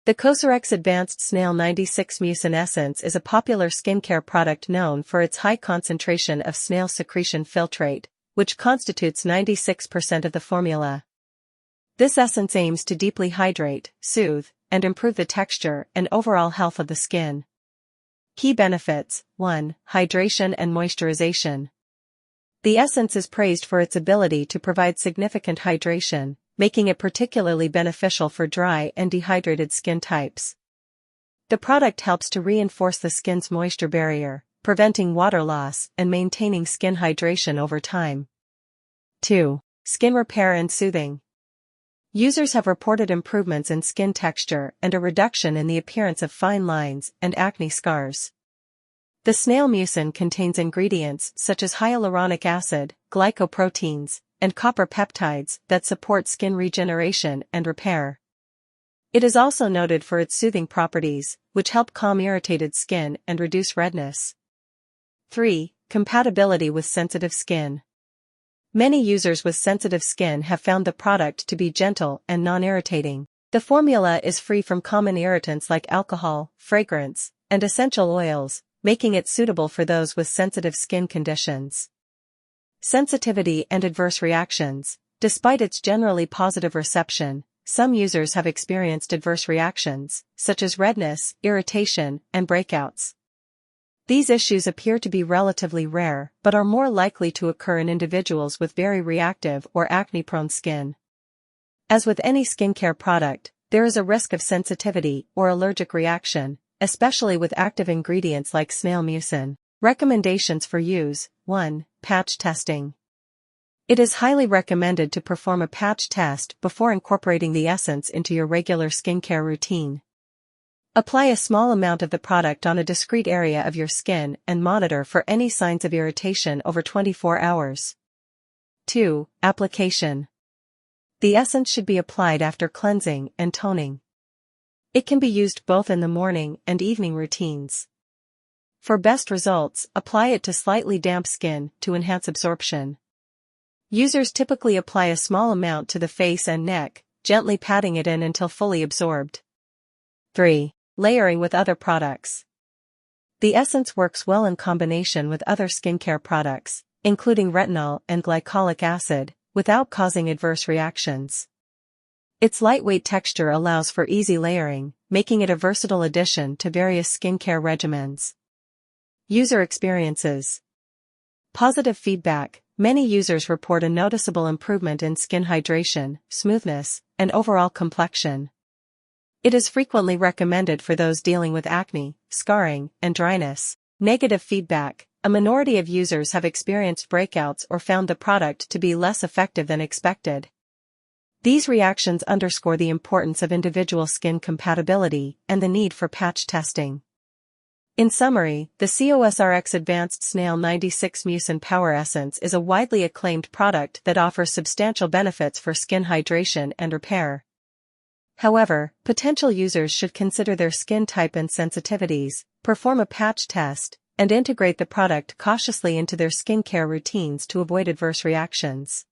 The COSRX Advanced Snail 96 Mucin Essence is a popular skincare product known for its high concentration of snail secretion filtrate, which constitutes 96% of the formula. This essence aims to deeply hydrate, soothe, and improve the texture and overall health of the skin. Key benefits: 1. Hydration and moisturization. The essence is praised for its ability to provide significant hydration, making it particularly beneficial for dry and dehydrated skin types. The product helps to reinforce the skin's moisture barrier, preventing water loss and maintaining skin hydration over time. 2. Skin repair and soothing. Users have reported improvements in skin texture and a reduction in the appearance of fine lines and acne scars. The snail mucin contains ingredients such as hyaluronic acid, glycoproteins, and copper peptides that support skin regeneration and repair. It is also noted for its soothing properties, which help calm irritated skin and reduce redness. 3. Compatibility with sensitive skin. Many users with sensitive skin have found the product to be gentle and non-irritating. The formula is free from common irritants like alcohol, fragrance, and essential oils, making it suitable for those with sensitive skin conditions. Sensitivity and adverse reactions. Despite its generally positive reception, some users have experienced adverse reactions, such as redness, irritation, and breakouts. These issues appear to be relatively rare but are more likely to occur in individuals with very reactive or acne-prone skin. As with any skincare product, there is a risk of sensitivity or allergic reaction, especially with active ingredients like snail mucin. Recommendations for use: 1. Patch testing. It is highly recommended to perform a patch test before incorporating the essence into your regular skincare routine. Apply a small amount of the product on a discrete area of your skin and monitor for any signs of irritation over 24 hours. 2. Application. The essence should be applied after cleansing and toning. It can be used both in the morning and evening routines. For best results, apply it to slightly damp skin to enhance absorption. Users typically apply a small amount to the face and neck, gently patting it in until fully absorbed. 3. Layering with other products. The essence works well in combination with other skincare products, including retinol and glycolic acid, without causing adverse reactions. Its lightweight texture allows for easy layering, making it a versatile addition to various skincare regimens. User experiences. Positive feedback. Many users report a noticeable improvement in skin hydration, smoothness, and overall complexion. It is frequently recommended for those dealing with acne, scarring, and dryness. Negative feedback. A minority of users have experienced breakouts or found the product to be less effective than expected. These reactions underscore the importance of individual skin compatibility and the need for patch testing. In summary, the COSRX Advanced Snail 96 Mucin Power Essence is a widely acclaimed product that offers substantial benefits for skin hydration and repair. However, potential users should consider their skin type and sensitivities, perform a patch test, and integrate the product cautiously into their skincare routines to avoid adverse reactions.